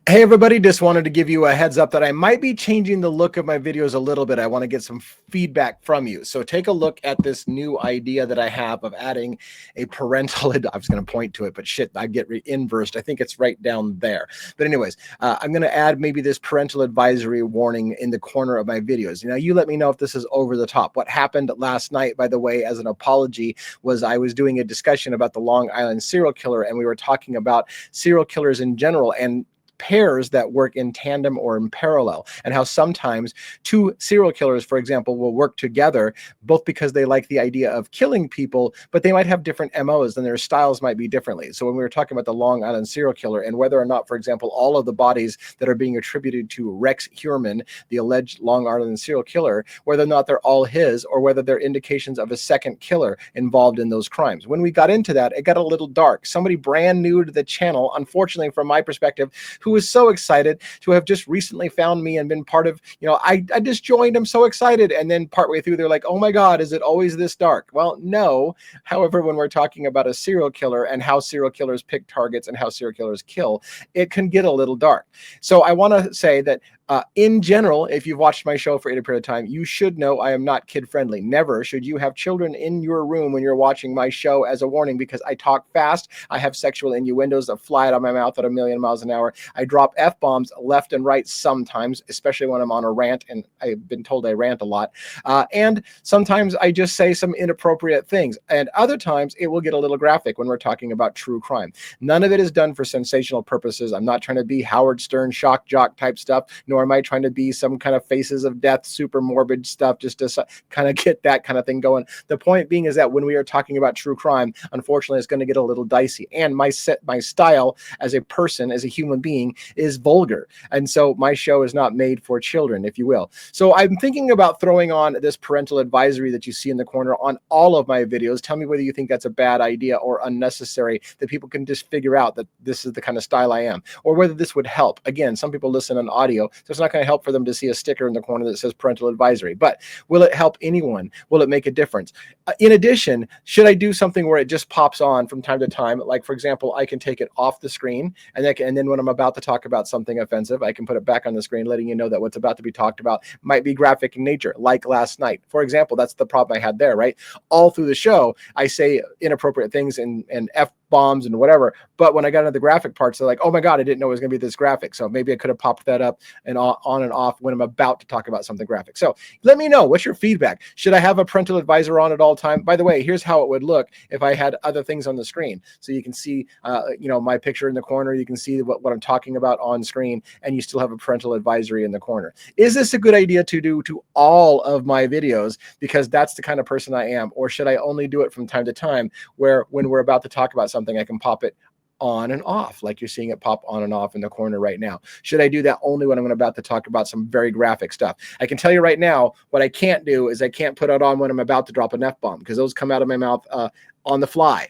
Hey everybody, just wanted to give you a heads up that I might be changing the look of my videos a little bit. I want to get some feedback from you. So take a look at this new idea that I have of adding a parental, I was going to point to it, but shit, I get inversed. I think it's right down there. But anyways, I'm going to add maybe this parental advisory warning in the corner of my videos. Now you let me know if this is over the top. What happened last night, by the way, as an apology, was I was doing a discussion about the Long Island serial killer, and we were talking about serial killers in general and pairs that work in tandem or in parallel, and how sometimes two serial killers, for example, will work together both because they like the idea of killing people, but they might have different MOs and their styles might be differently. So when we were talking about the Long Island serial killer and whether or not, for example, all of the bodies that are being attributed to Rex Heuermann, the alleged Long Island serial killer, whether or not they're all his or whether they're indications of a second killer involved in those crimes. When we got into that, it got a little dark. Somebody brand new to the channel, unfortunately from my perspective, who was so excited to have just recently found me and been part of, I just joined. I'm so excited. And then partway through, they're like, oh my God, is it always this dark? Well, no. However, when we're talking about a serial killer and how serial killers pick targets and how serial killers kill, it can get a little dark. So I want to say that in general, if you've watched my show for any period of time, you should know I am not kid friendly. Never should you have children in your room when you're watching my show, as a warning, because I talk fast. I have sexual innuendos that fly out of my mouth at 1,000,000 miles an hour. I drop F-bombs left and right sometimes, especially when I'm on a rant, and I've been told I rant a lot. And sometimes I just say some inappropriate things. And other times it will get a little graphic when we're talking about true crime. None of it is done for sensational purposes. I'm not trying to be Howard Stern shock jock type stuff, nor am I trying to be some kind of faces of death, super morbid stuff, just to kind of get that kind of thing going. The point being is that when we are talking about true crime, unfortunately, it's going to get a little dicey. And my style as a person, as a human being, is vulgar. And so my show is not made for children, if you will. So I'm thinking about throwing on this parental advisory that you see in the corner on all of my videos. Tell me whether you think that's a bad idea or unnecessary, that people can just figure out that this is the kind of style I am, or whether this would help. Again, some people listen on audio, so it's not going to help for them to see a sticker in the corner that says parental advisory. But will it help anyone? Will it make a difference? In addition, should I do something where it just pops on from time to time? Like, for example, I can take it off the screen, and then when I'm about to talk about something offensive, I can put it back on the screen, letting you know that what's about to be talked about might be graphic in nature, like last night. For example, that's the problem I had there, right? All through the show, I say inappropriate things and F-bombs and whatever, but when I got into the graphic parts, they're like, oh my God, I didn't know it was going to be this graphic. So maybe I could have popped that up and on and off when I'm about to talk about something graphic. So let me know, what's your feedback? Should I have a parental advisor on at all time? By the way, here's how it would look if I had other things on the screen. So you can see, my picture in the corner. You can see what I'm talking about on screen, and you still have a parental advisory in the corner. Is this a good idea to do to all of my videos because that's the kind of person I am? Or should I only do it from time to time, where when we're about to talk about something, I can pop it on and off, like you're seeing it pop on and off in the corner right now? Should I do that only when I'm about to talk about some very graphic stuff? I can tell you right now, what I can't do is I can't put it on when I'm about to drop an F-bomb, because those come out of my mouth on the fly.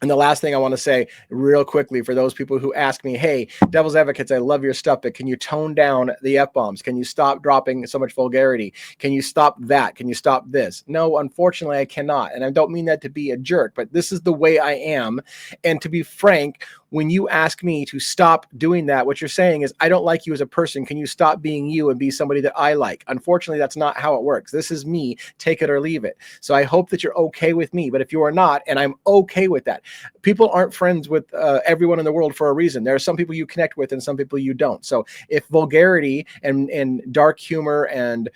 And the last thing I want to say real quickly for those people who ask me, hey, Devil's Advocates, I love your stuff, but can you tone down the F-bombs? Can you stop dropping so much vulgarity? Can you stop that? Can you stop this? No, unfortunately, I cannot. And I don't mean that to be a jerk, but this is the way I am. And to be frank, when you ask me to stop doing that, what you're saying is, I don't like you as a person. Can you stop being you and be somebody that I like? Unfortunately, that's not how it works. This is me, take it or leave it. So I hope that you're okay with me, but if you are not, and I'm okay with that, people aren't friends with everyone in the world for a reason. There are some people you connect with and some people you don't. So if vulgarity and dark humor and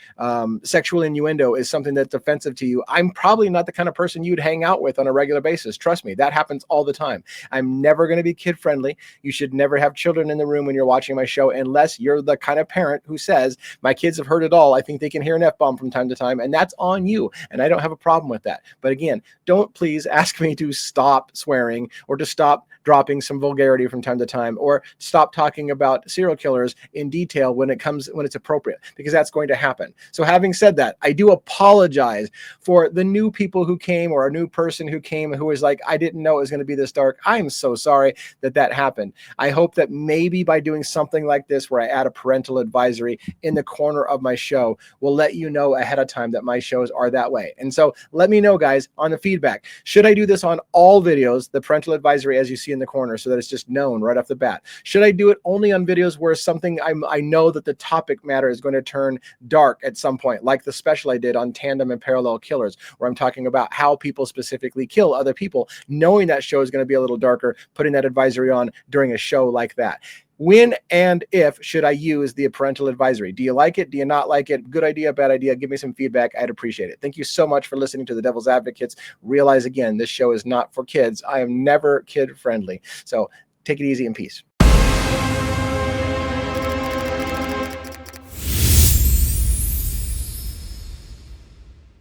sexual innuendo is something that's offensive to you, I'm probably not the kind of person you'd hang out with on a regular basis. Trust me, that happens all the time. I'm never going to be kid friendly. You should never have children in the room when you're watching my show, unless you're the kind of parent who says, my kids have heard it all. I think they can hear an F-bomb from time to time, and that's on you. And I don't have a problem with that. But again, don't please ask me to stop swearing or to stop dropping some vulgarity from time to time, or stop talking about serial killers in detail when it's appropriate, because that's going to happen. So having said that, I do apologize for the new people who came, or a new person who came who was like, I didn't know it was going to be this dark. I'm so sorry that happened. I hope that maybe by doing something like this, where I add a parental advisory in the corner of my show, will let you know ahead of time that my shows are that way. And so let me know, guys, on the feedback. Should I do this on all videos? videos the parental advisory as you see in the corner so that it's just known right off the bat? Should I do it only on videos where something I know that the topic matter is going to turn dark at some point, like the special I did on tandem and parallel killers, where I'm talking about how people specifically kill other people, knowing that show is going to be a little darker, putting that advisory on during a show like that? When and if should I use the parental advisory? Do you like it? Do you not like it? Good idea, bad idea? Give me some feedback. I'd appreciate it. Thank you so much for listening to the Devil's Advocates. Realize again, this show is not for kids. I am never kid friendly. So take it easy and peace.